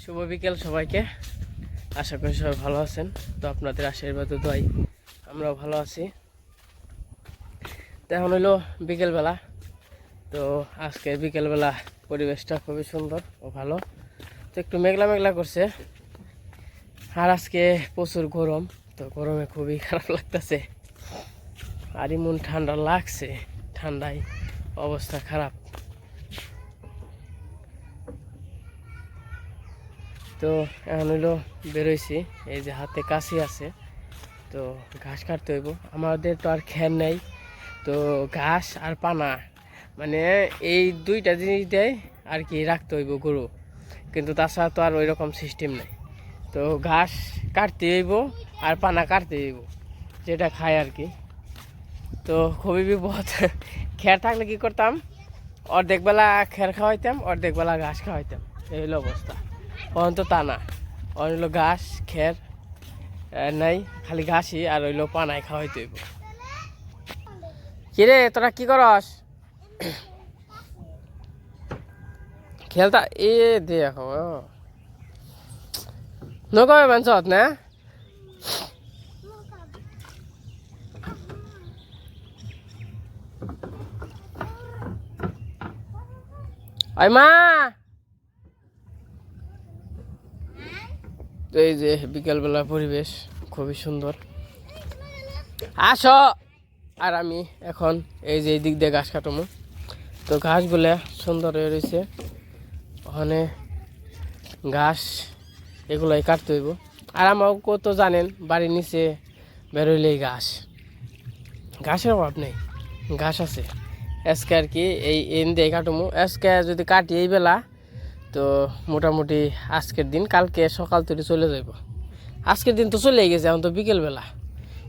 শুভ বিকেল সবাইকে। আশা করি সবাই ভালো আছেন। তো আপনাদের আশীর্বাদ দোয়াই আমরাও ভালো আছি। তো এখন হইলো বিকেলবেলা। তো আজকে বিকেলবেলা পরিবেশটা খুবই সুন্দর ও ভালো। তো একটু মেঘলা মেঘলা করছে, আর আজকে প্রচুর গরম। তো গরমে খুবই খারাপ লাগতেছে, আর এমন ঠান্ডা লাগছে, ঠান্ডায় অবস্থা খারাপ। তো এখন হইলো বেরোইছি, এই যে হাতে কাশি আছে, তো ঘাস কাটতে হইব। আমাদের তো আর খের নেই, তো ঘাস আর পানা মানে এই দুইটা জিনিস দেয় আর কি রাখতে হইব গরু, কিন্তু তাছাড়া তো আর ওই রকম সিস্টেম নেই। তো ঘাস কাটতে হইব আর পানা কাটতে হইব, যেটা খায় আর কি। তো খুবই বিপদ। খের থাকলে কি করতাম, অর্ধেক বেলা খের খাওয়াইতাম, অর্ধেক বেলা ঘাস খাওয়াইতাম, এই হলো অবস্থা। অন তো তা না, অন হইলো ঘাস খের নাই, খালি ঘাসই আর হইলো পানায় খাওয়াইতে হইব। কিরে তোরা কি করস? খেলতা এ দেখো নৌকা বানছত না? ওই মা, তো এই যে বিকালবেলা পরিবেশ খুবই সুন্দর। আসো। আর আমি এখন এই যে এই দিক দিয়ে ঘাস কাটবো। তো ঘাসগুলা সুন্দর হয়ে রয়েছে, ওখানে ঘাস এগুলাই কাটতে হইব। আর আমাকে তো জানেন বাড়ির নিচে বেরোইলেই ঘাসের অভাব নেই, ঘাস আছে। আজকে আর কি এই এন দিয়ে কাটবো। আজকে যদি কাটি এই বেলা, তো মোটামুটি আজকের দিন কালকে সকাল থেকে চলে যাইব। আজকের দিন তো চলে গেছে, এখন তো বিকেলবেলা,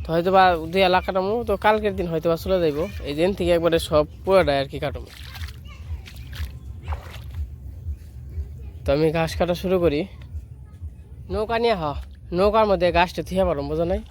তো হয়তো বা 2 এলাকা কাটামো, তো কালকের দিন হয়তো বা চলে যাইব। এই দিন থেকে একবারে সব পুরোটাই আর কি কাটবো। তো আমি ঘাস কাটা শুরু করি। নৌকা নিয়ে নৌকার মধ্যে ঘাসটা থিয়া পারো, বোঝা নাই?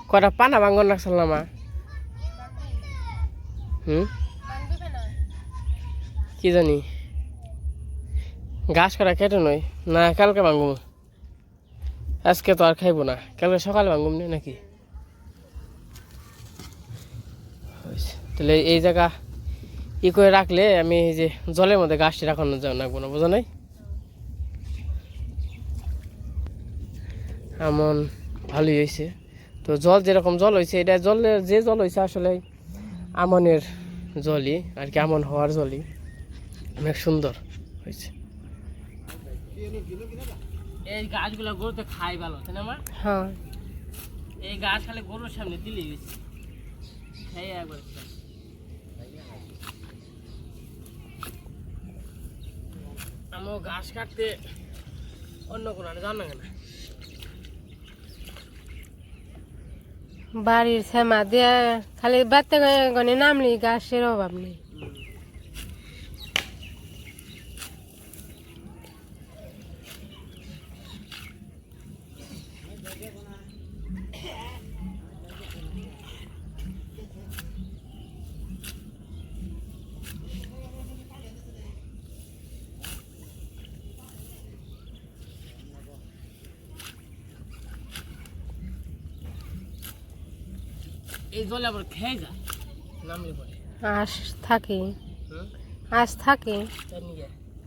কটা পানা ভাঙ্গন রাখছিল না মা? কি জানি, ঘাস কাটা কেটে নয় না, কালকে ভাঙ্গুম। আজকে তো আর খাইবো না, কালকে সকালে ভাঙ্গুম নি নাকি। তাহলে এই জায়গা ই করে রাখলে আমি এই যে জলের মধ্যে ঘাসটি রাখানো রাখবো না, বোঝা নাই? এমন ভালোই হয়েছে। তো জল যেরকম জল হয়েছে, এটা জলের যে জল হয়েছে আসলে আমনের জলই আর কি, আমন হওয়ার জলই অনেক সুন্দর হয়েছে। এই গাছগুলো গরুতে খাই ভালো, তাই না মা? হ্যাঁ, এই গাছ খালি গরুর সামনে দিলে গেছে খাই একবার। আমার ঘাস কাটতে অন্য কোনো জানা না, বাড়ির শ্যামা দিয়ে খালি বাড়তে গনে নামলি গাছের অভাব নেই। এই জলে আবার খেয়ে যায় নামলে পরে। আশ থাকে, আশ থাকে।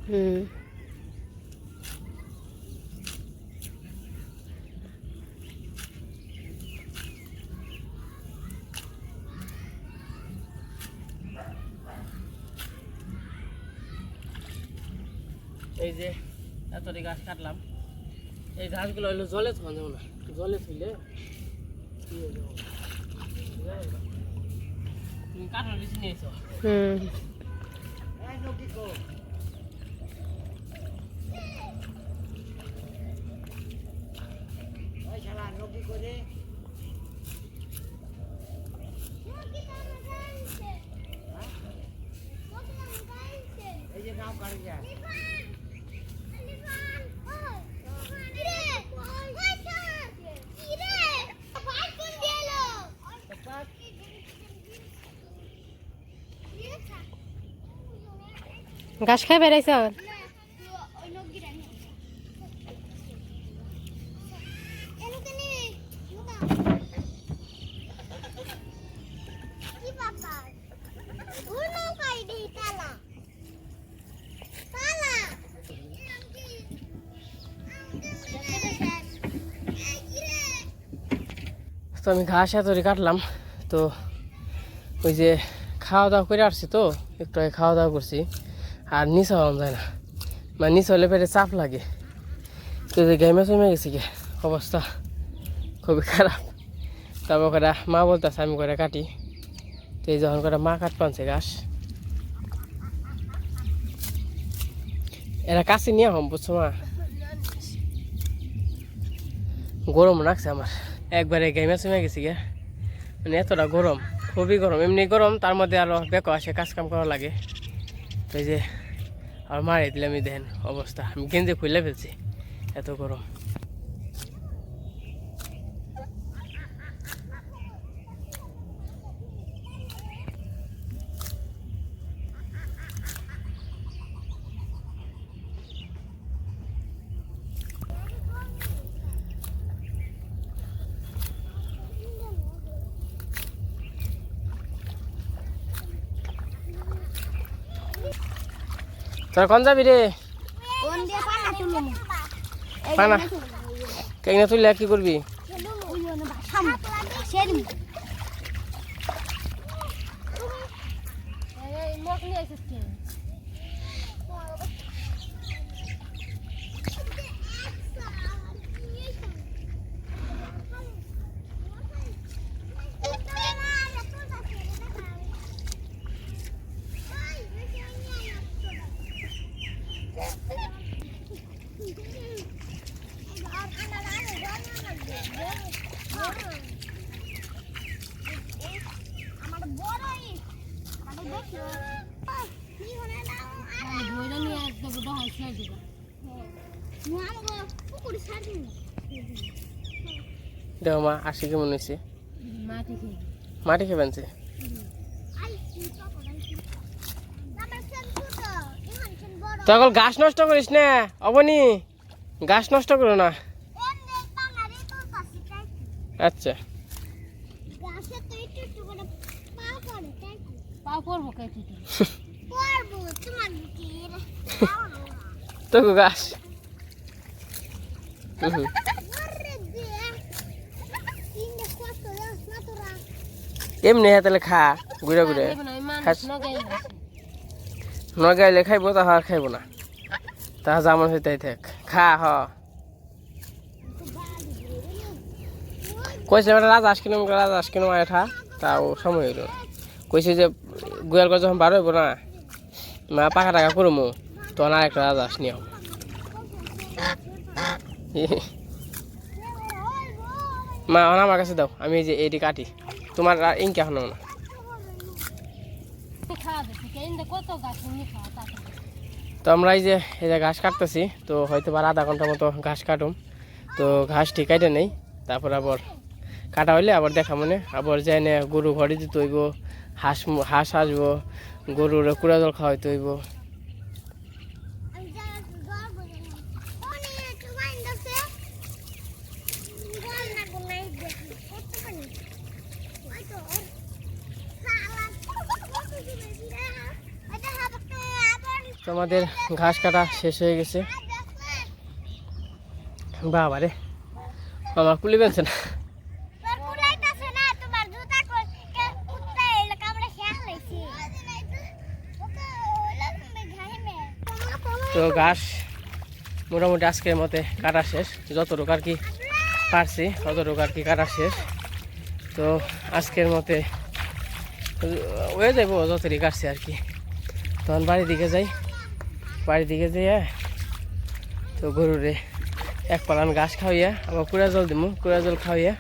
হুম, এই যে এতটি গাছ কাটলাম, এই গাছগুলো হইলো জলে থোয়া যাবো না, জলে থইলে তুমি কাঠার বেশি নিয়েছো। হুম, ঘাস খাই বেড়াইছ তো আমি ঘাস এতরি কাটলাম। তো ওই যে খাওয়া দাওয়া করে আসছি, তো একটু আগে খাওয়া দাওয়া করছি, আর নিচে হওয়া যায় না, মানে নিচে হলে পেটে চাপ লাগে। তো যে গেমে চমে গেছি গে, অবস্থা খুবই খারাপ। তারপর করে মা বলতেছে আমি করে কাটি। তো এই যখন করে মা কাট পানছে ঘাস, এরা কাছে নিয়ে হম, বুঝছো মা, গরম লাগছে আমার একবারে, গেমে চমে গেছি গে, মানে এতটা গরম, খুবই গরম, এমনি গরম, তার মধ্যে আরো বেকো আসে, কাজ কাম করা লাগে। তো এই যে আর মারে দিলাম, এই দেখেন অবস্থা, আমি গেঞ্জি খুলে ফেলছি, এত গরম। তোর কোন যাবি রে? পানা কেন তুই কি করবি? দেখো মা আসি কেমন হয়েছে, মাটি খেয়ে বানছে। তখন গাছ নষ্ট করিস না অবনি, গাছ নষ্ট করো না। আচ্ছা তো গাছ এমনি তাহলে খা ঘুরে ঘুরে, নগাইলে খাইবো, তা আর খাইবো না, তা যেমন হইতে থাক, খা। হ কইছে রাজহাঁস কিনুম, রাজহাঁস কিনুম এঠা, তাও সময় হইল। কইছে যে গোয়াল করে যখন বার হইব না, মা পাখা টাকা করবো, তখন আর একটা রাজহাঁস নিয়ে হবে। মা আমার কাছে দাও, আমি এই যে এটি কাটি, তোমার ইনকে এখন না। তো আমরা এই যে ঘাস কাটতেছি, তো হয়তো বা আধা ঘন্টার মতো ঘাস কাটুম। তো ঘাসটি কাটে নেই, তারপর আবার কাটা হইলে আবার দেখা মনে আবার যাই না, গরু ঘরে দিতে হইব, হাঁস আসবো, গরুর কুড়া জল খাওয়াইতে হইব। তো আমাদের ঘাস কাটা শেষ হয়ে গেছে। বাবা রে, আমার কুলি বেঁচে না। তো ঘাস মোটামুটি আজকের মতে কাটা শেষ, যতটুকু আর কি পারছি ততটুকু আর কি কাটা শেষ। তো আজকের মতে হয়ে যাবো যতটুকু কাটছি আর কি। তখন বাড়ির দিকে যাই, বাড়ির দিকে যাইয়া তো গরুরে এক পালান ঘাস খাওয়াইয়া আবার কুড়া জল দিব, কুড়া জল খাওয়াইয়া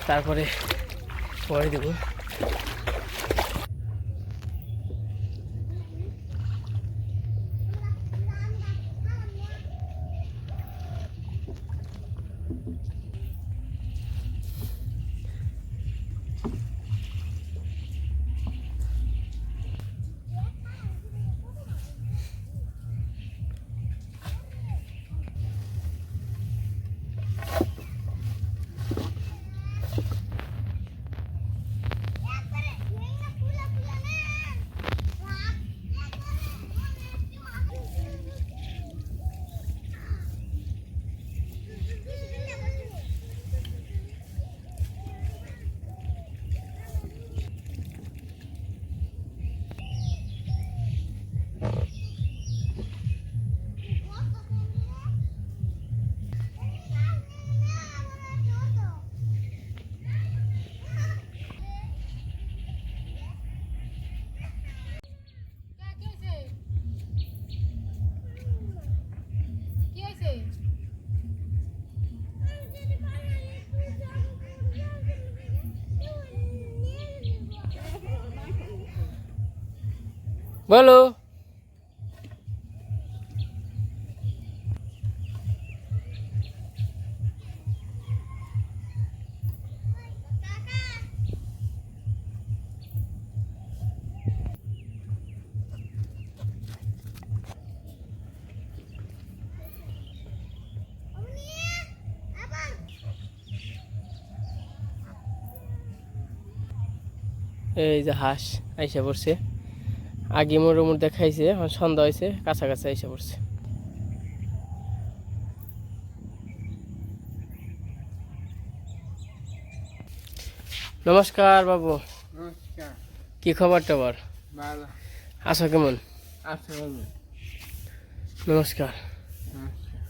তারপরে পরে দেবো। বলো। এই যে হাঁস আইসা পড়ছে, আগে মোড়ের মধ্যে খাইছে, এখন সন্ধ্যা হয়েছে, কাছাকাছি আইসা পড়ছে। নমস্কার বাবু, নমস্কার। কি খবর টবর? ভালো আছো কেমন? আছে বলুন। নমস্কার। নমস্কার।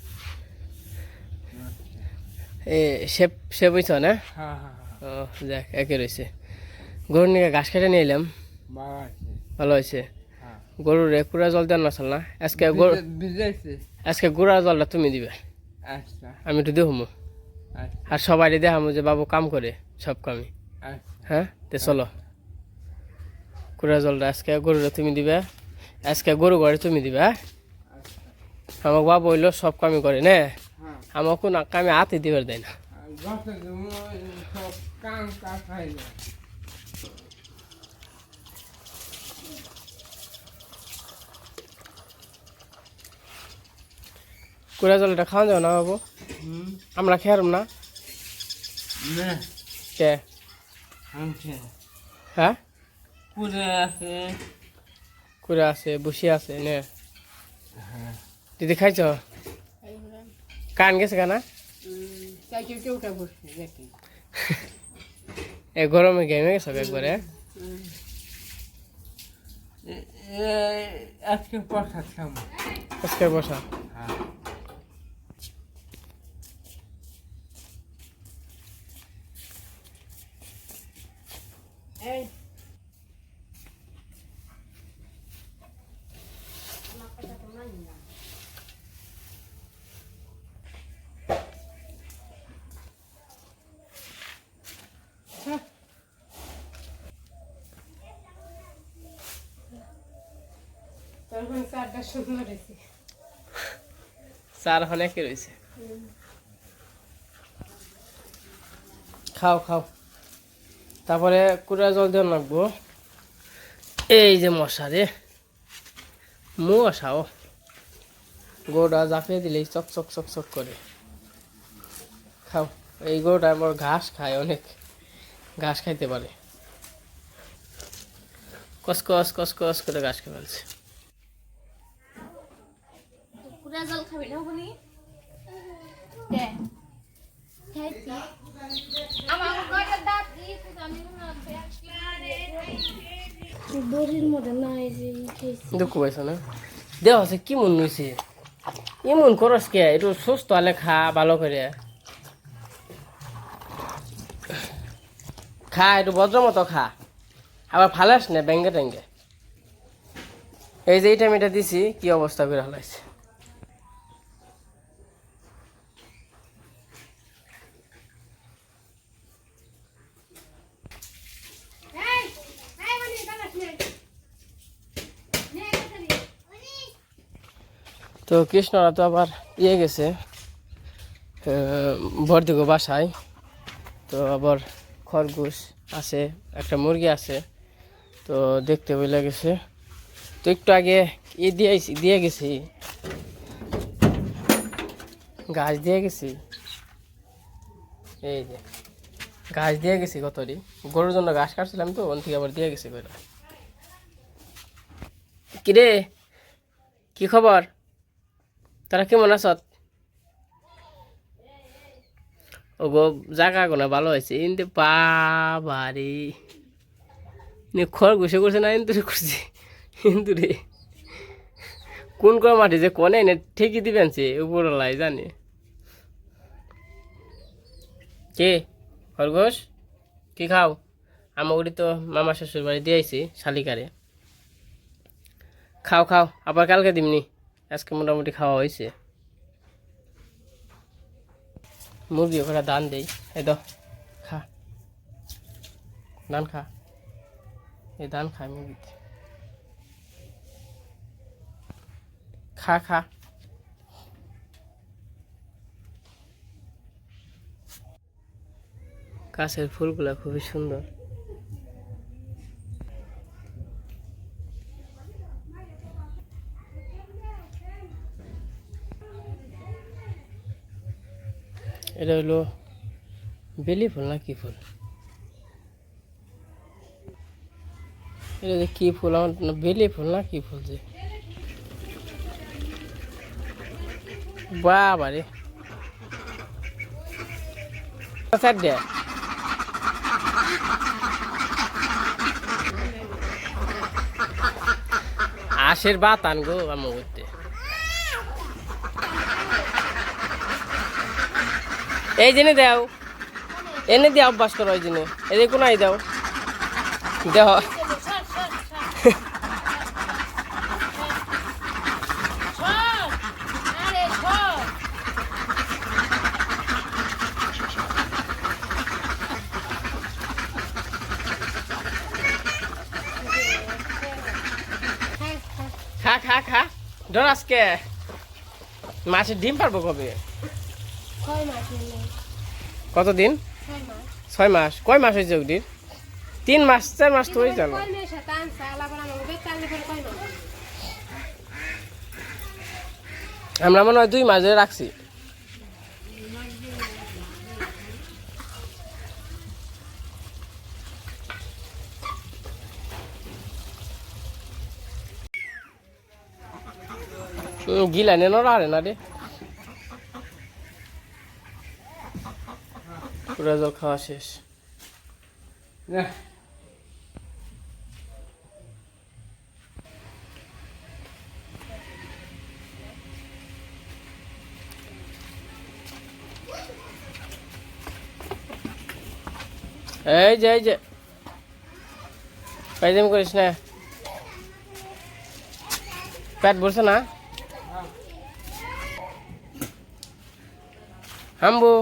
এ সে সে বুঝছ না? হ্যাঁ হ্যাঁ হ্যাঁ, ও যাক, একে রয়েছে। গরুর নিয়ে ঘাস কেটে নিয়ে এলাম, ভালো আছে। ভালো হয়েছে। হ্যাঁ, গরুর কুড়া জল দেন না চল না আজকে গরু, ভিজাইছে। আজকে গুড়া জলটা তুমি দিবে, আচ্ছা আমি একটু দেখামো। আচ্ছা আর সবাই দেখামো যে বাবু কাম করে, সব কামই। আচ্ছা হ্যাঁ তে চলো, কুড়া জলটা আজকে গরুটা তুমি দিবে, আজকে গরু ঘরে তুমি দিবে। হ্যাঁ, আচ্ছা। আমার বাবু হইলো সব কামই করে না, হ্যাঁ, আমার কোনো কামে হাতে দিবার দেয় না। আর গত জন্য সব কাম কাজ হয় না। কুড়া জলটা খাওয়া যাবে না বাবু? আমরা খেয়ারম না না কে? আনছে হ্যাঁ, পুরে আছে। কুড়া আছে, বসে আছে নে। হ্যাঁ, দিদি খাইছ? কান গেছে কানা? এ গরমে ঘেমে গেছে একবারে। আজকে প্রসাদ খাবো। আজকে বসা হ্যাঁ, তখন চারটা সুন্দর হয়েছে। চার অনেকে রয়েছে। খাও খাও, তারপরে কুড়া জল দিয়ে লাগবো। এই যে মশা রে, মশাও গরুটা জাপিয়ে দিলেই চক চক চক চক করে। খাও, এই গরুটা আমার ঘাস খায়, অনেক ঘাস খাইতে পারে, কসকস কসকস করে ঘাস খেয়ে ফেলছে। কুড়া জল খাবি না বনি দে খাইছি আমার গড়ের দাঁত ই আমি দড়ির মধ্যে নাই যে খাইছি দুঃখ পাইছ না? দেহ আছে কি মন হয়েছে, এমন করস কে? একটু সুস্থ হলে খা, ভালো করে খা, একটু ভদ্র মতো খা, আবার ফালাস না ব্যাঙ্গে ট্যাঙ্গে। এই যে এই টাইমটা দিছি, কি অবস্থা করে হালাইছে। এই এই বনি দাঁড়াস নে নে কাছারি তো কৃষ্ণরা তো আবার ইয়ে গেছে বর্দিগো বাসায়, তো আবার খরগোশ আছে, একটা মুরগি আছে, তো দেখতে বলে গেছে। তো একটু আগে দিয়ে গেছি, গাছ দিয়ে গেছি, এই যে গাছ দিয়ে গেছি কতরি, গরুর জন্য ঘাস কাটছিলাম, তো ওখান থেকে আবার দিয়ে গেছি কইরা। কিরে, কি খবর? তারা কেমন আছ? ও গো, জায়গা কোনো ভালো হয়েছে কিন্তু বাড়ি খরগোশে করছে না, কিন্তু করছে কিন্তু রে, কোন কোন মাটি যে কনে এনে ঠেকি দিবেন সে উপরলাই জানে। কে খরগোশ কি খাও? আমাগুড়ি তো মামা শ্বশুর বাড়ি দিয়ে আইছি শালিকারে। খাও খাও, আবার কালকে দিমনি, আজকে মোটামুটি খাওয়া হয়েছে। মুরগি ওখানে দান দেই, এই তো খা, ধান খা, এই ধান খায় মুরগিতে। খা খা। গাছের ফুলগুলা খুবই সুন্দর। এটা হলো বেলি ফুল না কি ফুল? এটা যে কি ফুল আমার বেলি ফুল না কি ফুল যে? বাবা রে আশের বাতান গো আমার করতে। এই জেনে দাও, এনে দিয়ে অভ্যাস করো। ওই জন্য এই কোনায় দাও দেহ। খা খা খা ধর। আজকে মাছের ডিম পারবো কবে? 6 মাস হলো। কতদিন? 6 মাস। 6 মাস? কয় মাস হয়েছে ওটির? 3 মাস 4 মাস তো হয়ে গেল। কয় মাস টান সালা বড় আমাকে বেচালে পরে কয় মাস? আমরা মনে হয় 2 মাস ধরে রাখছি। গিলা নেন আরে না রে। পুরা জল খাওয়া শেষ। না এই যে পাইজাম করিস না, পেট ভরছে না? হাম্বু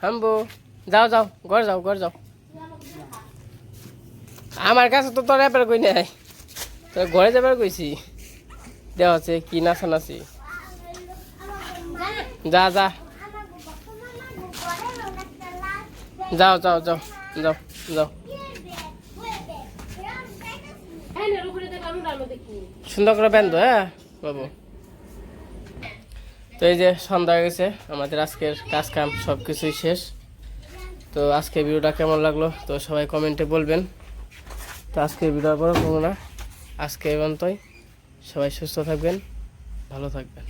হাম্বু যাও যাও ঘর যাও ঘর যাও। আমার কাছে তো তোর এবার কই নাই, তোর ঘরে যাবার কইছি। দেওয়া আছে কি নাচানাচি। যা যা যাও যাও যাও যাও যাও। এনে উপরে দেখ আমি ডাল দেখি। সুন্দর করে বেঁধো হ্যাঁ বাবু। তো এই যে সন্ধ্যা হয়ে গেছে, আমাদের আজকের কাজ কাম সব কিছুই শেষ। তো আজকের ভিডিওটা কেমন লাগলো তো সবাই কমেন্টে বলবেন। তো আজকের ভিডিও বড় করবো না, আজকে এই পর্যন্তই। সবাই সুস্থ থাকবেন, ভালো থাকবেন।